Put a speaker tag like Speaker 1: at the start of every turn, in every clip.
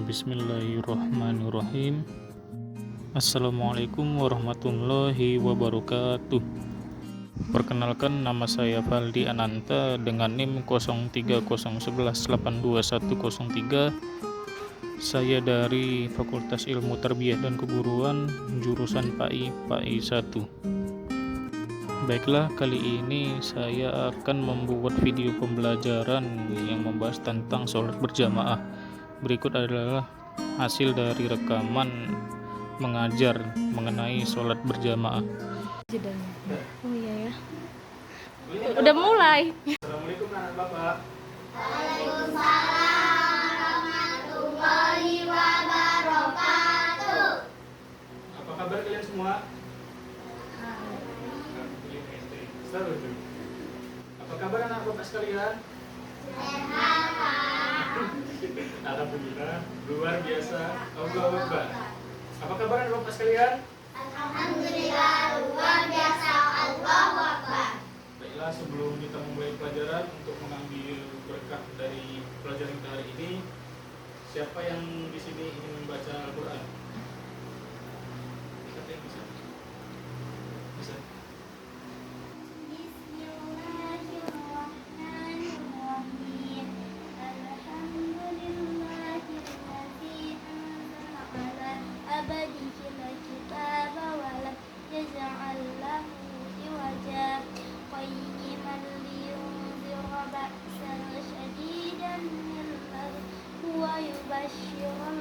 Speaker 1: Bismillahirrahmanirrahim. Assalamualaikum warahmatullahi wabarakatuh. Perkenalkan, nama saya Valdi Ananta dengan NIM 0301182103. Saya dari Fakultas Ilmu Tarbiyah dan Keguruan, jurusan PAI 1. Baiklah, kali ini saya akan membuat video pembelajaran yang membahas tentang sholat berjamaah. Berikut adalah hasil dari rekaman mengajar mengenai sholat berjamaah.
Speaker 2: Oh iya ya. Udah mulai.
Speaker 1: Assalamualaikum anak bapak.
Speaker 3: Waalaikumsalam warahmatullahi wabarakatuh.
Speaker 1: Apa kabar kalian semua? Apa kabar anak bapak sekalian? Alhamdulillah, luar biasa. Allahu Akbar. Apa kabar anak bapak sekalian?
Speaker 3: Alhamdulillah, luar biasa. Allahu Akbar.
Speaker 1: Baiklah, sebelum kita memulai pelajaran, untuk mengambil berkah dari pelajaran kita hari ini, siapa yang di sini ingin membaca Al-Quran? Siapa yang bisa? Bisa?
Speaker 3: Bismillahirrahmanirrahim. Alhamdulillahilladzi anzala ala abdihil kitaba wa lam yaj'al lahu iwaja qayyiman liyunzira ba'san shadidan min ladunhu wa yubashshirul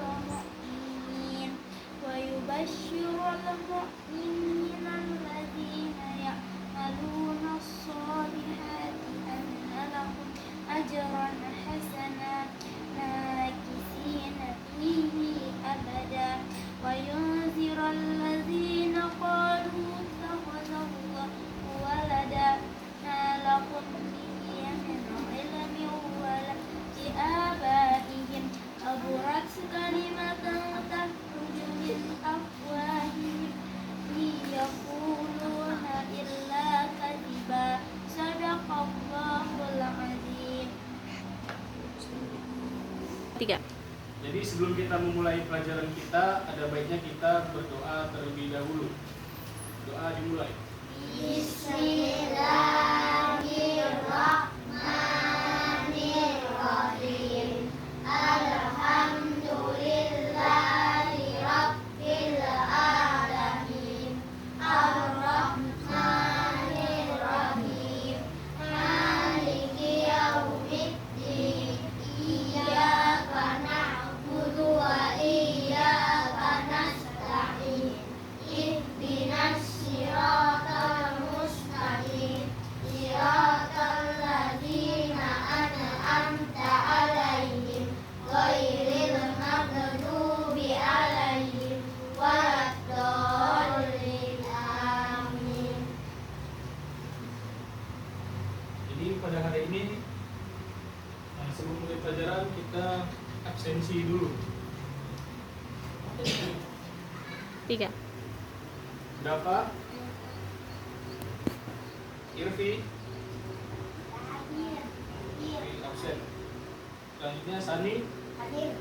Speaker 3: mu'minin alladzina ya'maluna as-solihati anna lahum ajran hasana makisina fihi abada wa yunzira alladzina qalu ittakhadallahu walada ma lahum bihi min ilmin wala li abaihim kaburat kalimatan takhruju min afwahihim liyaquluna illa kadhiba sadaqallahul azim.
Speaker 2: 3.
Speaker 1: Jadi sebelum kita memulai pelajaran kita, ada baiknya kita berdoa terlebih dahulu. Doa dimulai. Bismillahirrahmanirrahim. Alhamdulillahi rabbil alamin. Ar-Rahmanir-Rahim. Maliki yaumiddin. Iyyaka na'budu wa iyyaka nasta'in. Ihdinas siratal mustaqim. Siratal ladzina an'amta 'alaihim ghairil maghdubi 'alaihim waladdallin. Amin. Jadi pada hari ini, sebelum mulai pelajaran, kita absensi dulu.
Speaker 2: 3.
Speaker 1: Berapa? Irfi? Irfi absen. Selanjutnya Sani?
Speaker 3: Hadir.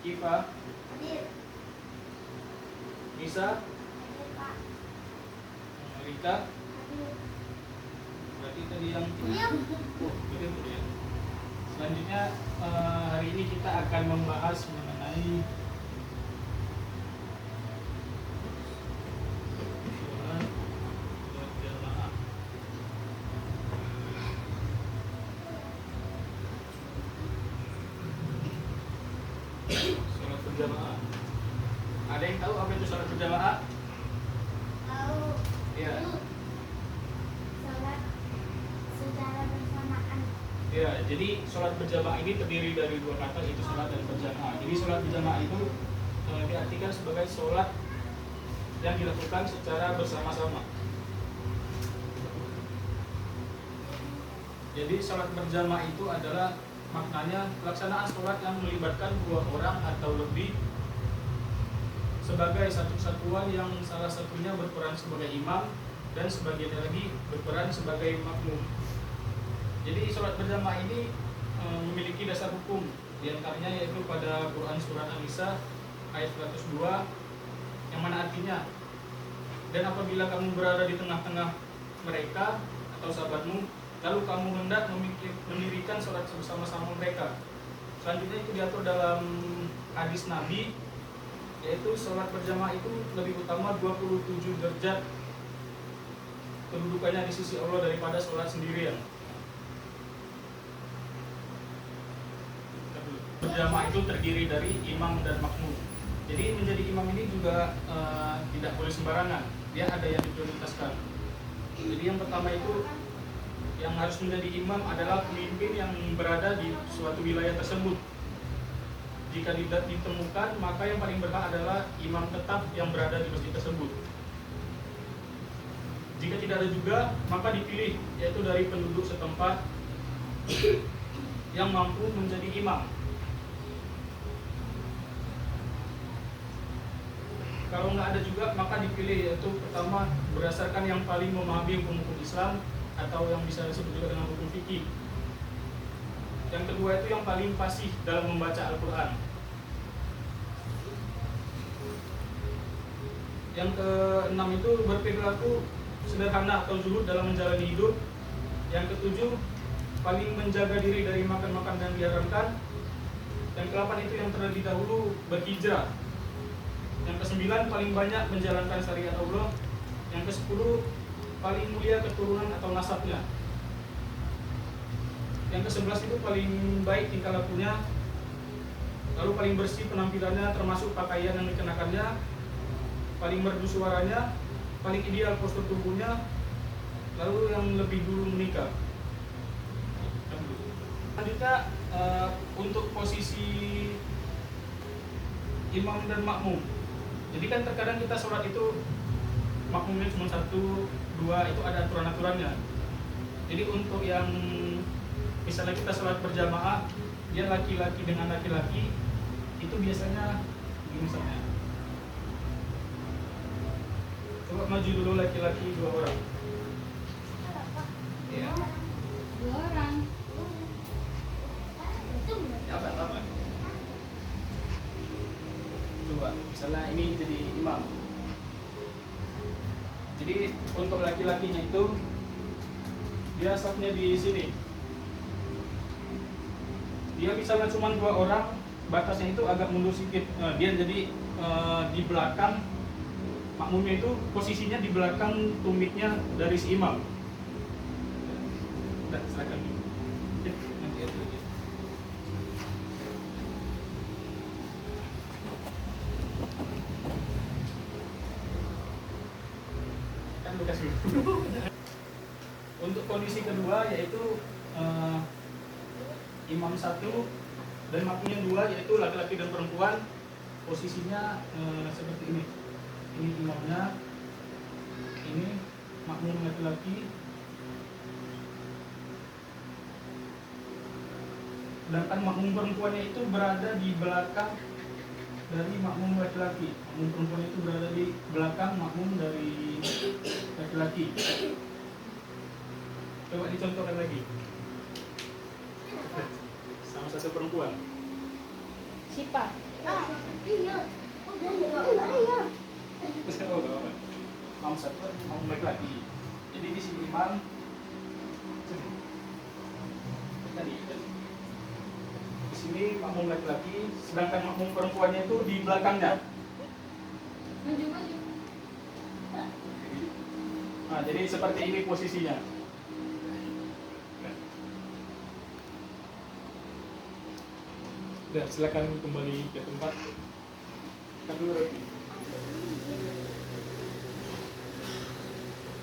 Speaker 1: Kifa?
Speaker 3: Hadir.
Speaker 1: Nisa?
Speaker 3: Hadir, Pak.
Speaker 1: Rita?
Speaker 3: Hadir.
Speaker 1: Berarti tadi yang
Speaker 3: Iya.
Speaker 1: betul ya. Selanjutnya hari ini kita akan membahas mengenai sholat berjamaah. Sholat berjamaah. Ada yang tahu apa itu sholat berjamaah?
Speaker 3: Tahu.
Speaker 1: Iya.
Speaker 3: Salat secara bersamaan.
Speaker 1: Ya, jadi sholat berjamaah ini terdiri dari dua kata, yaitu sholat dan berjamaah. Jadi sholat berjamaah itu diartikan sebagai sholat yang dilakukan secara bersama-sama. Jadi sholat berjamaah itu adalah maknanya pelaksanaan sholat yang melibatkan dua orang atau lebih sebagai satu kesatuan, yang salah satunya berperan sebagai imam dan sebagian lagi berperan sebagai makmum. Jadi sholat berjamaah ini memiliki dasar hukum, Di antaranya yaitu pada Quran surat An-Nisa ayat 102 yang mana artinya, dan apabila kamu berada di tengah-tengah mereka atau sahabatmu, lalu kamu hendak mendirikan sholat bersama-sama mereka. Selanjutnya itu diatur dalam hadis Nabi, yaitu sholat berjamaah itu lebih utama 27 derajat kedudukannya di sisi Allah daripada sholat sendirian. Berjamaah itu terdiri dari imam dan makmum. Jadi menjadi imam ini juga tidak boleh sembarangan. Dia ada yang diprioritaskan. Jadi yang pertama itu yang harus menjadi imam adalah pemimpin yang berada di suatu wilayah tersebut. Jika tidak ditemukan, maka yang paling berhak adalah imam tetap yang berada di masjid tersebut. Jika tidak ada juga, maka dipilih, yaitu dari penduduk setempat yang mampu menjadi imam. Kalau nggak ada juga, maka dipilih, yaitu pertama berdasarkan yang paling memahami hukum Islam atau yang bisa disebut juga dengan hukum fikih. Yang kedua itu yang paling fasih dalam membaca Al-Quran. Yang keenam itu berperilaku sederhana atau zuhud dalam menjalani hidup. Yang ketujuh paling menjaga diri dari makan-makan yang diharamkan. Yang ke-8 itu yang terlebih dahulu berhijrah. Yang ke-9 paling banyak menjalankan syariat Allah. Yang ke-10 paling mulia keturunan atau nasabnya. Yang ke-11 itu paling baik tingkah lakunya. Lalu paling bersih penampilannya termasuk pakaian yang dikenakannya. Paling merdu suaranya, paling ideal postur tubuhnya. Lalu yang lebih dulu menikah. Selanjutnya untuk posisi imam dan makmum. Jadi kan terkadang kita sholat itu makmumnya cuma 1, 2, itu ada aturan-aturannya. Jadi untuk yang misalnya kita sholat berjamaah, dia laki-laki dengan laki-laki, itu biasanya begini misalnya. Coba maju dulu laki-laki 2 orang. Ya.
Speaker 3: 2 orang.
Speaker 1: Apa? Coba, misalnya ini jadi imam. Jadi untuk laki-lakinya itu dia safnya di sini. Dia misalnya cuma 2 orang, batasnya itu agak mundur sedikit. Dia jadi di belakang makmumnya itu posisinya di belakang tumitnya dari si imam. Udah, silakan. Nanti itu. Untuk kondisi kedua yaitu imam 1 dan makmumnya 2, yaitu laki-laki dan perempuan, posisinya seperti ini. Ini imamnya, ini makmum laki-laki, sedangkan makmum perempuannya itu berada di belakang dari makmum laki-laki. Makmum perempuan itu berada di belakang makmum dari laki-laki. Coba dicontohkan lagi. Sama satu perempuan.
Speaker 2: Siapa?
Speaker 3: Iya. Iya.
Speaker 1: Oh, makmum 1 makmum laki-laki. Jadi di sini imam. Tadi. Di sini makmum laki-laki, sedangkan makmum perempuannya itu di belakangnya.
Speaker 3: Maju.
Speaker 1: Nah, jadi seperti ini posisinya. Udah, silakan kembali ke tempat.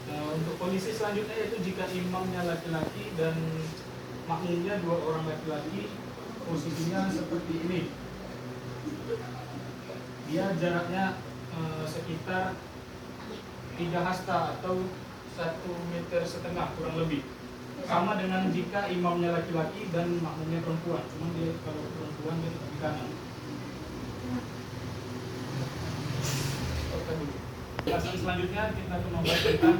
Speaker 1: Nah, untuk kondisi selanjutnya yaitu jika imamnya laki-laki dan makmumnya 2 orang laki-laki, posisinya seperti ini. Dia jaraknya sekitar 3 hasta atau 1,5 meter kurang lebih. Sama dengan jika imamnya laki-laki dan makmumnya perempuan. Cuma dia kalau perempuan dia tetap di kanan. Bahasan selanjutnya kita akan membahas tentang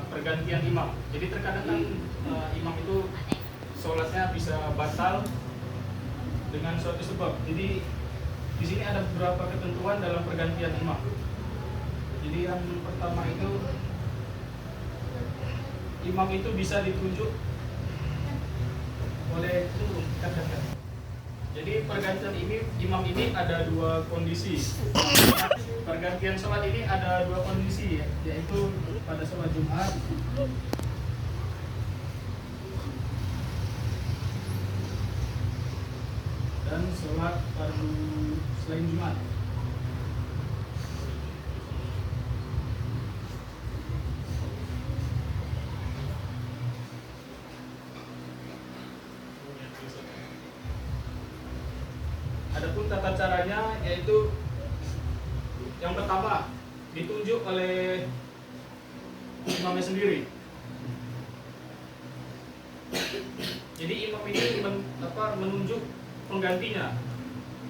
Speaker 1: pergantian imam. Jadi terkadang kan imam itu sholatnya bisa batal dengan suatu sebab. Jadi di sini ada beberapa ketentuan dalam pergantian imam. Jadi yang pertama itu, imam itu bisa ditunjuk oleh Jadi pergantian ini imam ini ada dua kondisi. Pergantian sholat ini ada dua kondisi, yaitu pada sholat Jumat dan sholat fardu selain Jumat. Adapun tata caranya yaitu yang pertama ditunjuk oleh imamnya sendiri. Jadi imam ini menunjuk penggantinya.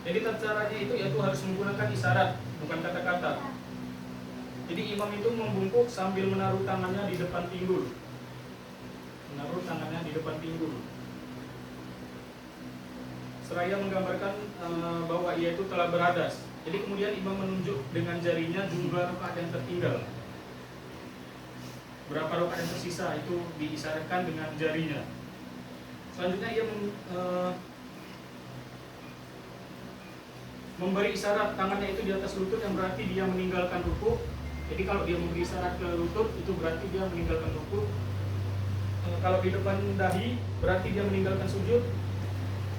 Speaker 1: Jadi tata caranya itu yaitu harus menggunakan isyarat, bukan kata-kata. Jadi imam itu membungkuk sambil menaruh tangannya di depan pinggul. Menaruh tangannya di depan pinggul. Seraya menggambarkan bahwa ia itu telah berhadas. Jadi kemudian imam menunjuk dengan jarinya jumlah rakaat yang tertinggal. Berapa rakaat yang tersisa itu diisyaratkan dengan jarinya. Selanjutnya ia memberi isyarat tangannya itu di atas lutut, yang berarti dia meninggalkan ruku. Jadi kalau dia memberi isyarat ke lutut itu berarti dia meninggalkan ruku. Kalau di depan dahi berarti dia meninggalkan sujud.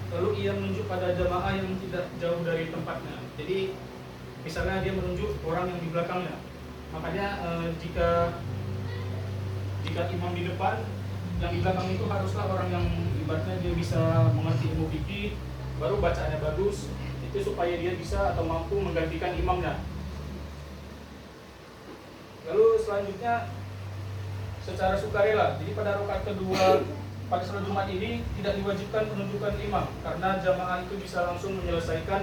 Speaker 1: Lalu ia menunjuk pada jamaah yang tidak jauh dari tempatnya. Jadi misalnya dia menunjuk orang yang di belakangnya. Makanya jika imam di depan, yang di belakang itu haruslah orang yang ibaratnya dia bisa mengerti ilmu fikih, baru bacaannya bagus, itu supaya dia bisa atau mampu menggantikan imamnya. Lalu selanjutnya secara sukarela. Jadi pada rakaat kedua pada sholat Jumat ini tidak diwajibkan penunjukan imam, karena jamaah itu bisa langsung menyelesaikan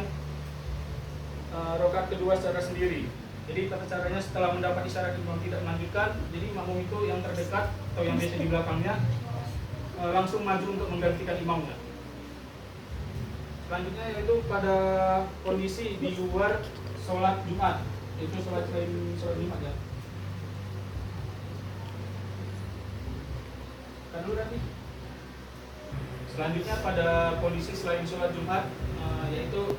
Speaker 1: rakaat kedua secara sendiri. Jadi tata caranya setelah mendapat isyarat imam tidak melanjutkan, jadi makmum itu yang terdekat atau yang biasa di belakangnya langsung maju untuk menggantikan imamnya. Selanjutnya yaitu pada kondisi di luar sholat Jumat, itu sholat selain sholat Jumat ya. Kan dulu nanti. Selanjutnya pada kondisi selain sholat Jumat, yaitu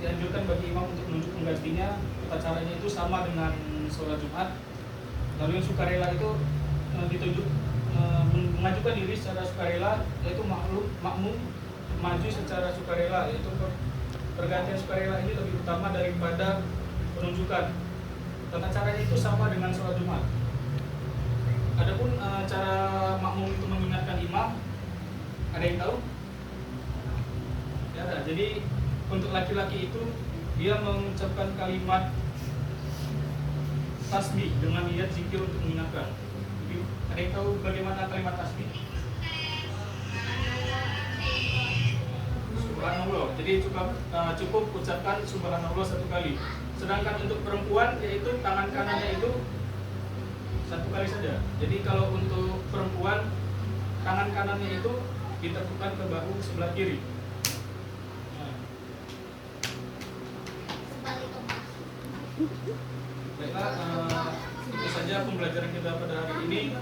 Speaker 1: dianjurkan bagi imam untuk menunjuk penggantinya. Tata caranya itu sama dengan sholat Jumat. Lalu yang sukarela itu ditunjuk mengajukan diri secara sukarela, yaitu makmum maju secara sukarela. Yaitu pergantian sukarela ini lebih utama daripada penunjukan. Tata caranya itu sama dengan sholat Jumat. Adapun cara makmum itu mengingatkan imam, ada yang tahu? Ya, jadi untuk laki-laki itu dia mengucapkan kalimat tasbih dengan niat zikir untuk mengingatkan. Jadi, ada yang tahu bagaimana kalimat tasbih? Subhanallah. Jadi cukup ucapkan subhanallah satu kali. Sedangkan untuk perempuan yaitu tangan kanannya itu satu kali saja. Jadi kalau untuk perempuan tangan kanannya itu ditekukkan ke bahu sebelah kiri. Baiklah, itu saja pembelajaran kita pada hari ini.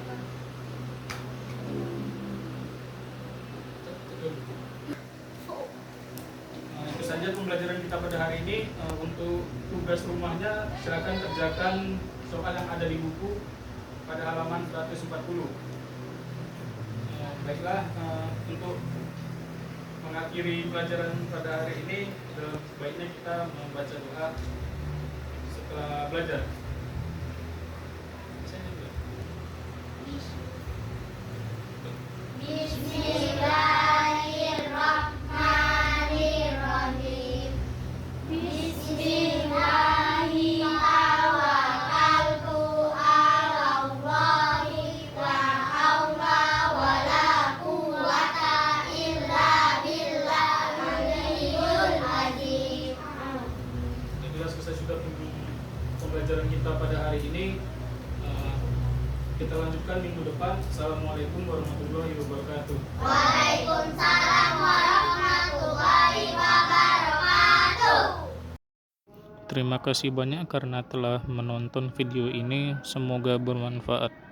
Speaker 1: Itu saja pembelajaran kita pada hari ini. Untuk tugas rumahnya silakan kerjakan soal yang ada di buku pada halaman 140. Baiklah, untuk mengakhiri pelajaran pada hari ini, baiknya kita membaca doa setelah belajar.
Speaker 3: Bismillahirrahmanirrahim. Bismillahi tawakkaltu 'alallahi la haula wala quwwata illa billahil azim.
Speaker 1: Itulah selesai sudah pembelajaran kita pada hari ini. Kita lanjutkan minggu depan. Assalamualaikum warahmatullahi wabarakatuh.
Speaker 3: Waalaikumsalam warahmatullahi wabarakatuh.
Speaker 4: Terima kasih banyak karena telah menonton video ini. Semoga bermanfaat.